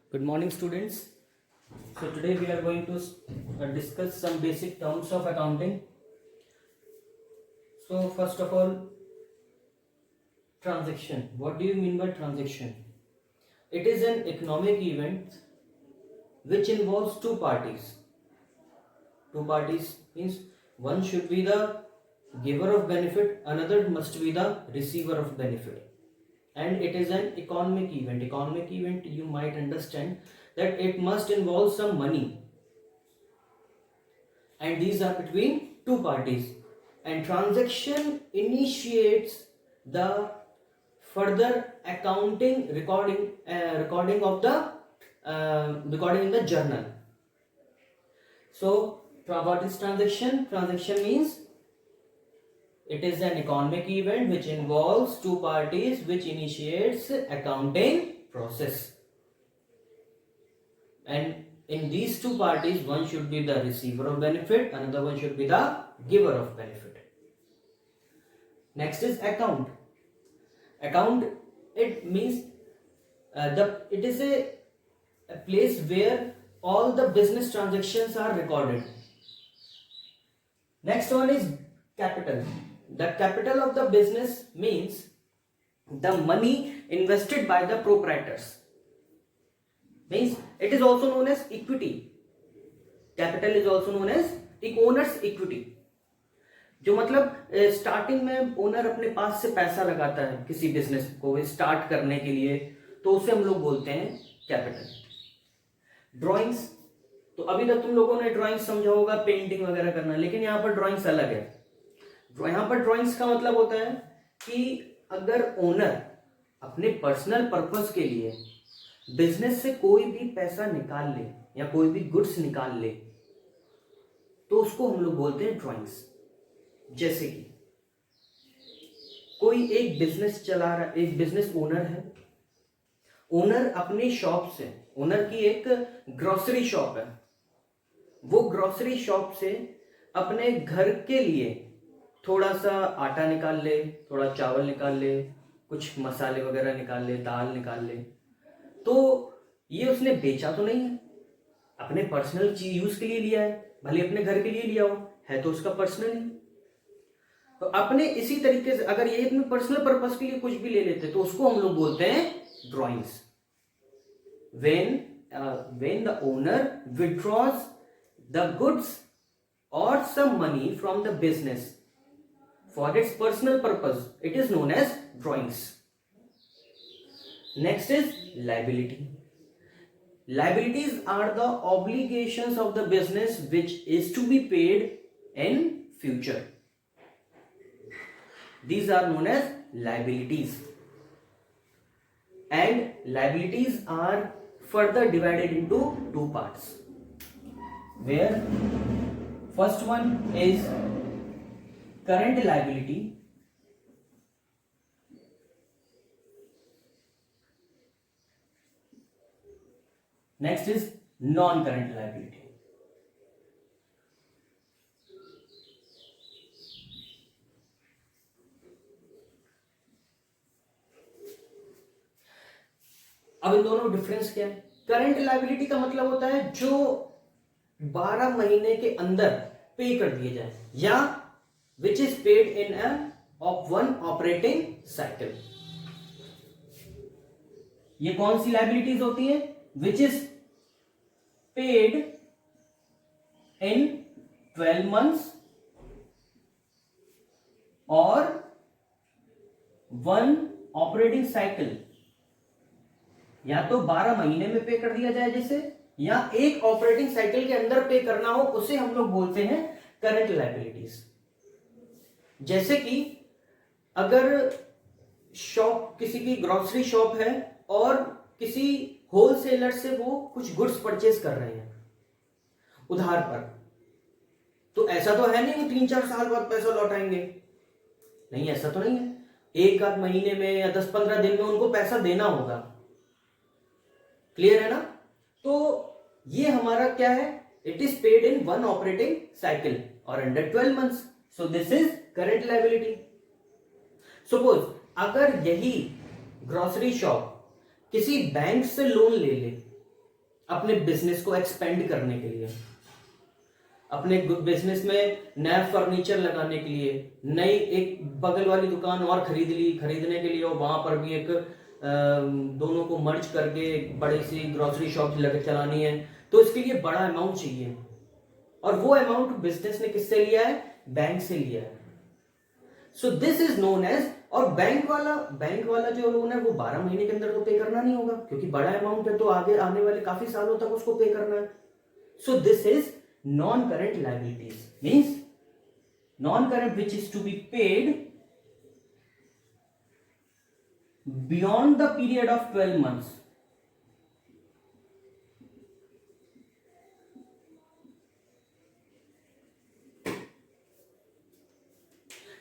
Good morning, students. So today we are going to discuss some basic terms of accounting. So first of all, transaction. What do you mean by transaction? It is an economic event which involves two parties. Two parties means one should be the giver of benefit, another must be the receiver of benefit. And it is an economic event. Economic event, you might understand that it must involve some money, and these are between two parties, and transaction initiates the further accounting recording of the recording in the journal. So what is transaction? Transaction means it is an economic event which involves two parties, which initiates accounting process. And in these two parties, one should be the receiver of benefit, another one should be the giver of benefit. Next is account. Account, it means it is a place where all the business transactions are recorded. Next one is capital. The capital of the business means the money invested by the proprietors. Means it is also known as equity. Capital is also known as owner's equity. जो मतलब starting में owner अपने पास से पैसा लगाता है किसी business को स्टार्ट करने के लिए, तो उसे हम लोग बोलते हैं कैपिटल. ड्राइंग्स, तो अभी तक तुम लोगों ने ड्राइंग्स समझा होगा पेंटिंग वगैरह करना, लेकिन यहाँ पर ड्राइंग्स अलग है. यहाँ पर ड्राइंग्स का मतलब होता है कि अगर ओनर अपने पर्सनल पर्पस के लिए बिजनेस से कोई भी पैसा निकाल ले या कोई भी गुड्स निकाल ले, तो उसको हम लोग बोलते हैं ड्राइंग्स. जैसे कि कोई एक बिजनेस चला रहा, एक बिजनेस ओनर है, ओनर अपने शॉप से, ओनर की एक ग्रोसरी शॉप है, वो ग्रोसरी शॉप से अपने घर के लिए थोड़ा सा आटा निकाल ले, थोड़ा चावल निकाल ले, कुछ मसाले वगैरह निकाल ले, दाल निकाल ले, तो ये उसने बेचा तो नहीं है, अपने पर्सनल यूज के लिए लिया है, भले अपने घर के लिए लिया हो, है तो उसका पर्सनल ही. तो अपने इसी तरीके से अगर ये अपने पर्सनल पर्पस के लिए कुछ भी ले लेते तो उसको हम लोग बोलते हैं drawings. when the owner withdraws the goods or some money from the business for its personal purpose, it is known as drawings. Next is liability. Liabilities are the obligations of the business which is to be paid in future. These are known as liabilities. And liabilities are further divided into two parts, where first one is current liability. Next is non-current liability. अब इन दोनों difference क्या है? Current liability का मतलब होता है जो 12 महीने के अंदर पे कर दिए जाए, या which is paid in one operating cycle. ये कौन सी लायबिलिटीज होती है? Which is paid in 12 months और वन ऑपरेटिंग साइकिल. या तो 12 महीने में पे कर दिया जाए जैसे, या एक ऑपरेटिंग साइकिल के अंदर पे करना हो, उसे हम लोग बोलते हैं करंट लायबिलिटीज. जैसे कि अगर शॉप, किसी की ग्रोसरी शॉप है और किसी होलसेलर से वो कुछ गुड्स परचेज कर रहे हैं उधार पर, तो ऐसा तो है नहीं वो 3-4 साल बाद पैसा लौटाएंगे. नहीं, ऐसा तो नहीं है. एक आध महीने में या 10-15 दिन में उनको पैसा देना होगा. क्लियर है ना? तो ये हमारा क्या है? It is paid in one operating cycle और under 12 months. So this is current liability. Suppose अगर यही ग्रोसरी शॉप किसी बैंक से लोन ले ले अपने बिजनेस को एक्सपेंड करने के लिए, अपने बिजनेस में नया फर्नीचर लगाने के लिए, नई एक बगल वाली दुकान और खरीदने के लिए, और वहां पर भी एक दोनों को मर्ज करके एक बड़ी सी ग्रोसरी शॉप लगे चलानी है, तो इसके लिए बड़ा अमाउंट चाहिए, और वो अमाउंट बिजनेस ने किससे लिया है? बैंक से लिया है। So this is known as, और बैंक वाला जो लोन है वो 12 महीने के अंदर तो पे करना नहीं होगा, क्योंकि बड़ा अमाउंट है तो आगे आने वाले काफी सालों तक उसको पे करना है। So this is non current liabilities, means non current which is to be paid beyond the period of 12 months.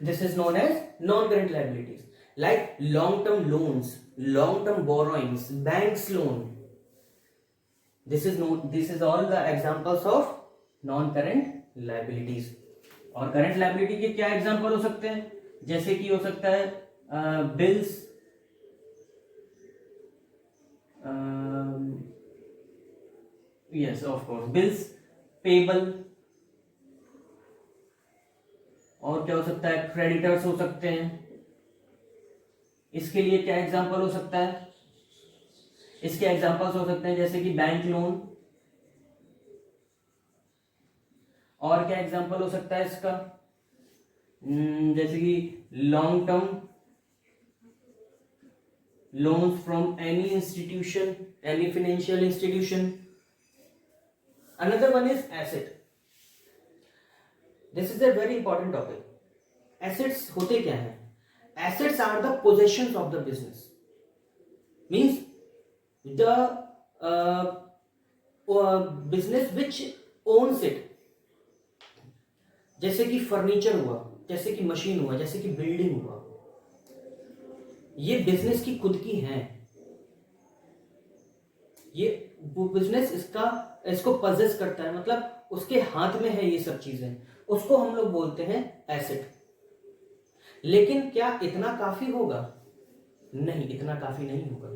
This is known as non-current liabilities, like long-term loans, long-term borrowings, banks loan. This is all the examples of non-current liabilities. और current liability के क्या example हो सकते हैं? जैसे कि हो सकता है bills, yes of course bills payable, और क्या हो सकता है? क्रेडिटर्स हो सकते हैं। इसके लिए क्या एग्जांपल हो सकता है? इसके एग्जांपल्स हो सकते हैं जैसे कि बैंक लोन, और क्या एग्जांपल हो सकता है इसका? जैसे कि long term loans from any institution, any financial institution. Another one is asset. This is a very important topic. Assets होते क्या हैं? Assets are the possessions of the business. Means the business which owns it. जैसे कि furniture हुआ, जैसे कि machine हुआ, जैसे कि बिल्डिंग हुआ, ये बिजनेस की खुद की है। ये वो बिजनेस इसको पजेस करता है, मतलब उसके हाथ में है ये सब चीजें, उसको हम लोग बोलते हैं एसेट। लेकिन क्या इतना काफी होगा? नहीं, इतना काफी नहीं होगा।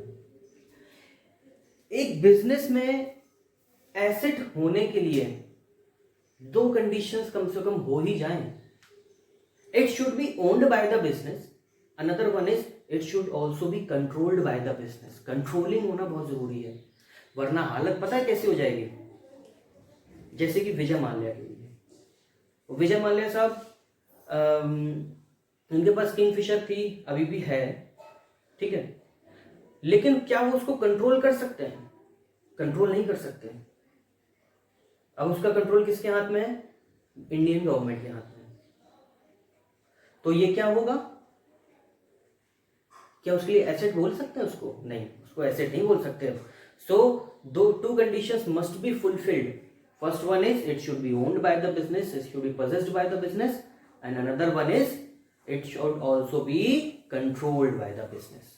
एक बिजनेस में एसेट होने के लिए 2 कंडीशंस कम से कम हो ही जाएं। It should be owned by the business, another one is it should also be controlled by the business. Controlling होना बहुत जरूरी है, वरना हालत पता है कैसी हो जाएगी? जैसे कि विजय माल्या के लिए, विजय माल्या साहब उनके पास किंगफिशर थी, अभी भी है, ठीक है, लेकिन क्या वो उसको कंट्रोल कर सकते हैं? कंट्रोल नहीं कर सकते। अब उसका कंट्रोल किसके हाथ में है? इंडियन गवर्नमेंट के हाथ में। तो ये क्या होगा? क्या उसके लिए एसेट बोल सकते हैं उसको? नहीं, उसको एसेट नहीं बोल सकते। सो 2 conditions must be fulfilled. First one is it should be owned by the business, it should be possessed by the business, and another one is it should also be controlled by the business.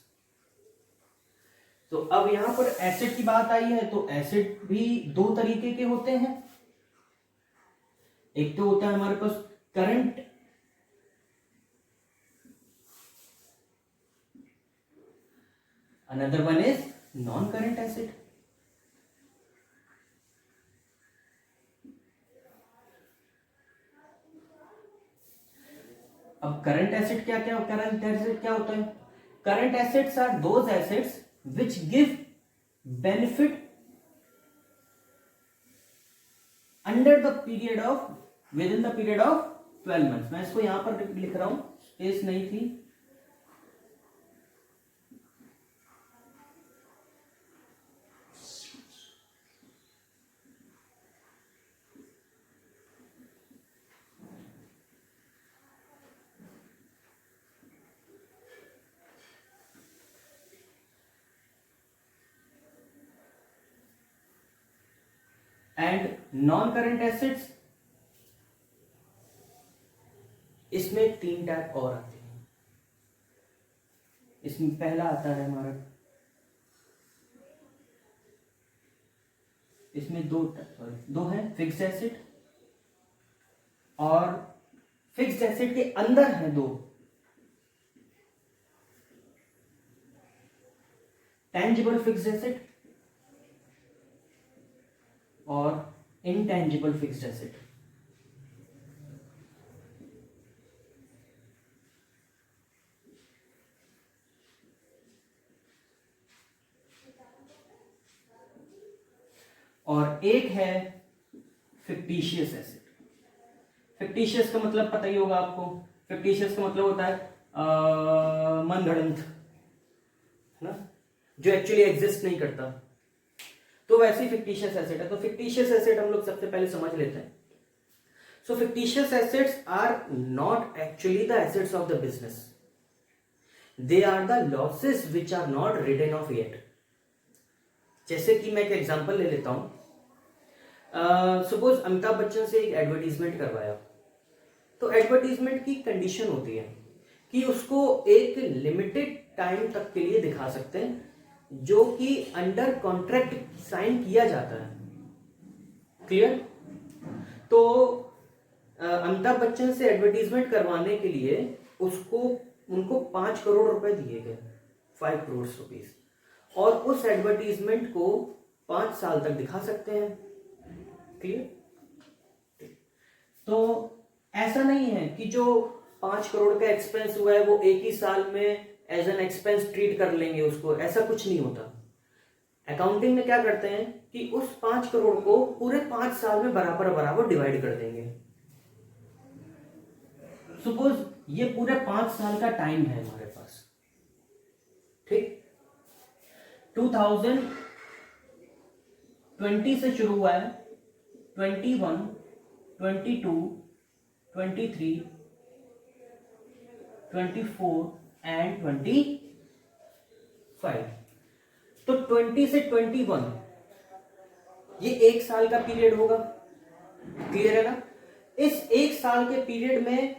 तो अब यहां पर asset की बात आई है, तो asset भी 2 तरीके के होते हैं। एक तो होता है हमारे पास current, another one is non-current asset. अब करंट एसेट करंट एसेट क्या होता है? Current assets are those assets which give benefit under the period of within the period of 12 months. मैं इसको यहां पर लिख रहा हूं, स्पेस नहीं थी। एंड नॉन करंट एसेट्स, इसमें 3 टाइप और आते हैं। इसमें पहला आता है हमारा, इसमें 2 है फिक्स्ड एसेट, और फिक्स्ड एसेट के अंदर है 2 टेंजिबल फिक्स्ड एसेट और इनटेंजिबल फिक्स्ड एसेट। और एक है फिक्टिशियस एसेट। फिक्टिशियस का मतलब पता ही होगा आपको। फिक्टिशियस का मतलब होता है मनगढ़ंत, है ना, जो एक्चुअली एग्जिस्ट नहीं करता। तो वैसे ही फिक्टिशियस एसेट है। तो फिक्टिशियस एसेट हम लोग सबसे पहले समझ लेते हैं। So fictitious assets are not actually the assets of the business, they are the losses which are not written off yet. जैसे कि मैं एक एग्जांपल ले लेता हूं। सपोज अमिताभ बच्चन से एक एडवर्टीजमेंट करवाया, तो एडवर्टीजमेंट की कंडीशन होती है कि उसको एक लिमिटेड टाइम तक के लिए दिखा सकते हैं, जो कि अंडर कॉन्ट्रैक्ट साइन किया जाता है। क्लियर? तो अमिताभ बच्चन से एडवर्टीजमेंट करवाने के लिए उनको 5 करोड़ रुपए दिए गए, 5 करोड़ रुपीज, और उस एडवर्टीजमेंट को 5 साल तक दिखा सकते हैं। क्लियर? तो ऐसा नहीं है कि जो 5 करोड़ का एक्सपेंस हुआ है वो एक ही साल में एज एन एक्सपेंस ट्रीट कर लेंगे उसको, ऐसा कुछ नहीं होता। अकाउंटिंग में क्या करते हैं कि उस 5 करोड़ को पूरे 5 साल में बराबर बराबर डिवाइड कर देंगे। सपोज ये पूरे 5 साल का टाइम है हमारे पास, ठीक। 2020 से शुरू हुआ है, 21, 22, 23, 24 एंड 25। तो 20 से 21 ये एक साल का पीरियड होगा। क्लियर है ना? इस एक साल के पीरियड में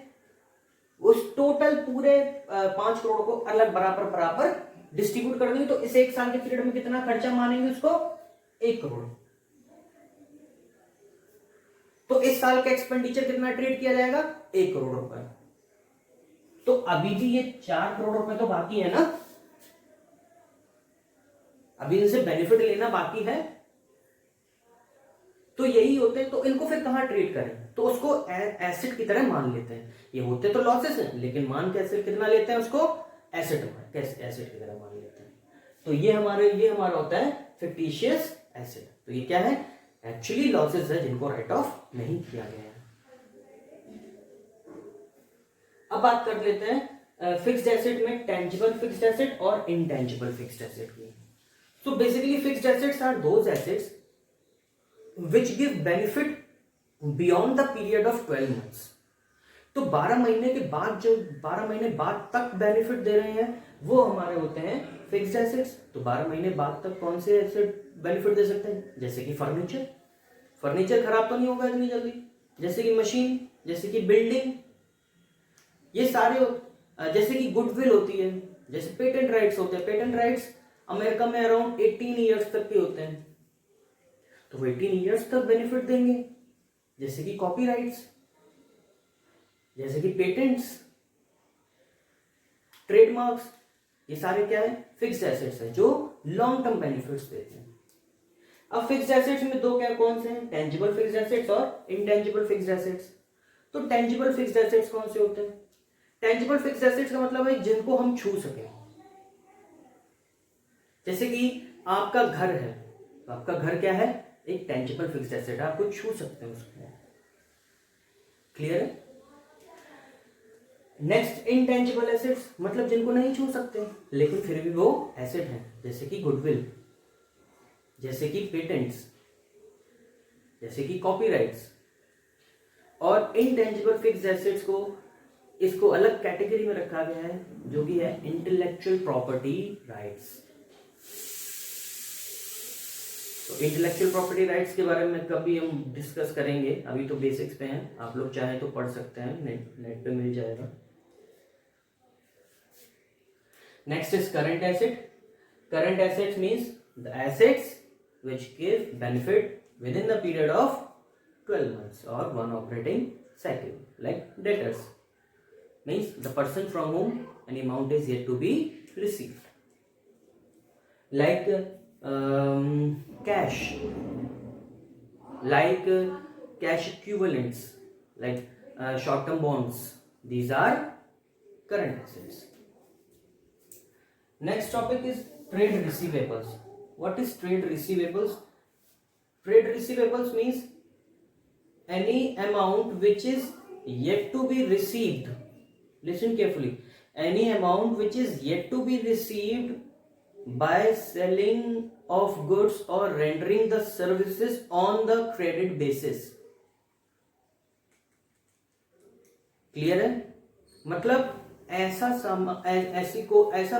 उस टोटल पूरे 5 करोड़ को अलग बराबर बराबर डिस्ट्रीब्यूट कर देंगे। तो इस एक साल के पीरियड में कितना खर्चा मानेंगे उसको? 1 करोड़। तो इस साल का एक्सपेंडिचर कितना ट्रीट किया जाएगा? 1 करोड़ रुपए। तो अभी भी ये 4 करोड़ रुपए तो बाकी है ना, अभी इनसे बेनिफिट लेना बाकी है। तो यही होते हैं। तो इनको फिर कहां ट्रीट करें? तो उसको एसेट की तरह मान लेते हैं। ये होते तो लॉसेस हैं, लेकिन मान कैसे कितना लेते हैं उसको? एसेट की तरह मान लेते हैं। तो ये हमारा होता है फिक्टिशियस एसेट। तो ये क्या है? एक्चुअली लॉसेस है जिनको राइट ऑफ नहीं किया गया है। अब बात कर लेते हैं फिक्स्ड एसेट में टेंजिबल फिक्स्ड एसेट और इनटेंजिबल फिक्स्ड एसेट की। So basically fixed assets are those assets which give benefit beyond the period of 12 months। तो 12 महीने के बाद, जो 12 महीने बाद तक बेनिफिट दे रहे हैं वो हमारे होते हैं फिक्स्ड एसेट्स। तो 12 महीने बाद तक कौन से एसेट बेनिफिट दे सकते हैं? जैसे कि फर्नीचर खराब तो नहीं होगा इतनी जल्दी, जैसे कि मशीन, जैसे कि बिल्डिंग, ये सारे, जैसे कि गुडविल होती है, जैसे पेटेंट राइट्स होते हैं। पेटेंट राइट्स अमेरिका में अराउंड 18 ईयर्स तक के होते हैं, तो वो 18 ईयर्स तक बेनिफिट देंगे। जैसे कि कॉपीराइट्स, जैसे कि पेटेंट्स, ट्रेडमार्क्स, ये सारे क्या है? फिक्स्ड एसेट्स हैं जो लॉन्ग टर्म बेनिफिट्स देते हैं। अब फिक्स्ड एसेट्स में दो क्या कौन से हैं? टेंजिबल फिक्स्ड एसेट्स और इनटेंजिबल फिक्स्ड एसेट्स। तो टेंजिबल फिक्स्ड एसेट्स कौन से होते हैं? टेंजिबल फिक्स्ड एसेट्स का मतलब है जिनको हम छू सकें। जैसे कि आपका घर है, तो आपका घर क्या है? एक टेंजिबल फिक्स्ड एसेट है, आपको छू सकते हैं उसको। क्लियर है? नेक्स्ट इनटेंजिबल एसेट्स, मतलब जिनको नहीं छू सकते लेकिन फिर भी वो एसेट है, जैसे कि गुडविल, जैसे कि पेटेंट्स, जैसे कि कॉपीराइट्स। और इनटेंजिबल फिक्स्ड एसेट्स को, इसको अलग कैटेगरी में रखा गया है, जो कि है इंटेलेक्चुअल प्रॉपर्टी राइट्स। तो इंटेलेक्चुअल प्रॉपर्टी राइट्स के बारे में कभी हम डिस्कस करेंगे, अभी तो बेसिक्स पे हैं, आप लोग चाहें तो पढ़ सकते हैं, नेट पे मिल जाएगा। Next is current asset. Current assets means the assets which give benefit with in the period of 12 months और one operating cycle, like debtors means the person from whom an amount is yet to be received, like cash, like cash equivalents, like short term bonds. These are current assets. Next topic is trade receivables. What is trade receivables? Trade receivables means any amount which is yet to be received. Listen carefully. Any amount which is yet to be received by selling of goods or rendering the services on the credit basis. Clear है? मतलब ऐसा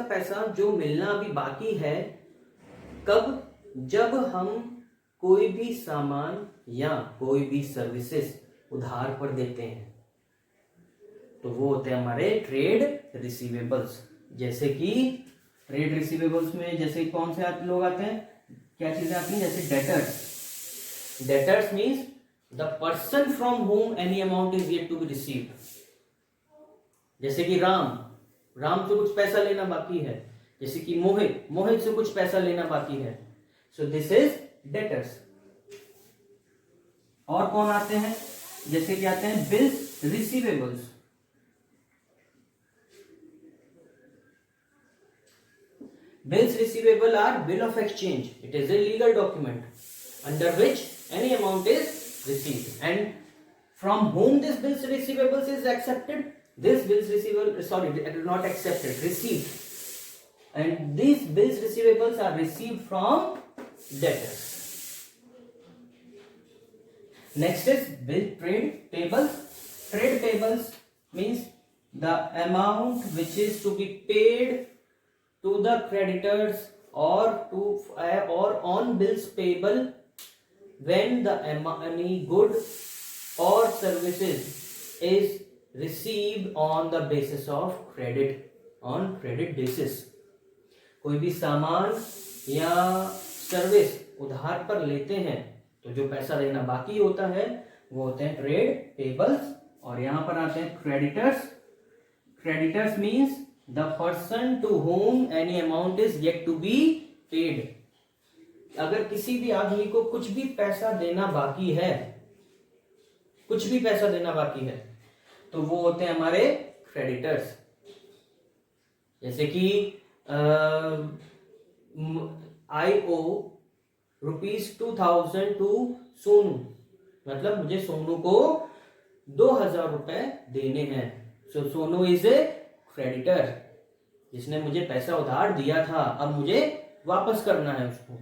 पैसा जो मिलना अभी बाकी है, कब? जब हम कोई भी सामान या कोई भी सर्विसेज उधार पर देते हैं, तो वो होते हैं हमारे ट्रेड रिसीवेबल्स। जैसे कि ट्रेड रिसीवेबल्स में जैसे कौन से लोग आते हैं, क्या चीजें आती हैं? जैसे debtors. Debtors means the person from whom any amount is yet to be received. जैसे कि राम से कुछ पैसा लेना बाकी है। जैसे कि मोहित से कुछ पैसा लेना बाकी है। So this is debtors. और कौन आते हैं? जैसे कि आते हैं bills receivables. Bills receivable are bill of exchange. It is a legal document under which any amount is received, and from whom this bills receivables is accepted. This bills receivable, not accepted, received, and these bills receivables are received from debtors. Next is bill trade payables. Trade payables means the amount which is to be paid to the creditors or on bills payable when the any good or services is received on the basis of credit, on credit basis. कोई भी सामान या service उधार पर लेते हैं तो जो पैसा देना बाकी होता है वो होते हैं ट्रेड पेबल्स। और यहां पर आते हैं creditors. Creditors means the person to whom any amount is yet to be paid. अगर किसी भी आदमी को कुछ भी पैसा देना बाकी है, तो वो होते हैं हमारे क्रेडिटर्स। जैसे कि I owe ₹2000 टू सोनू, मतलब मुझे सोनू को 2000 रुपए देने हैं। सो सोनू इज ए क्रेडिटर, जिसने मुझे पैसा उधार दिया था, अब मुझे वापस करना है उसको।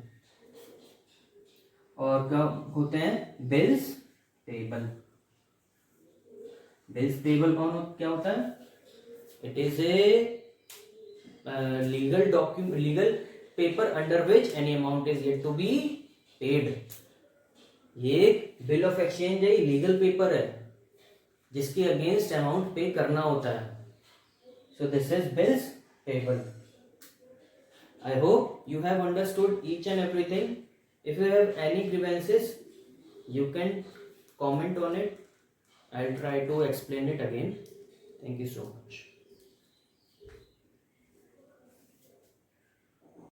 और क्या होते हैं? Bills payable. बिल्स पेबल क्या होता है? It is a legal document, legal paper under which any amount is yet to be paid. ये बिल ऑफ एक्सचेंज है, लीगल पेपर है जिसके अगेंस्ट अमाउंट पे करना होता है। So this is bills payable. I hope you have understood each and everything. If you have any grievances, you can comment on it. I'll try to explain it again. Thank you so much.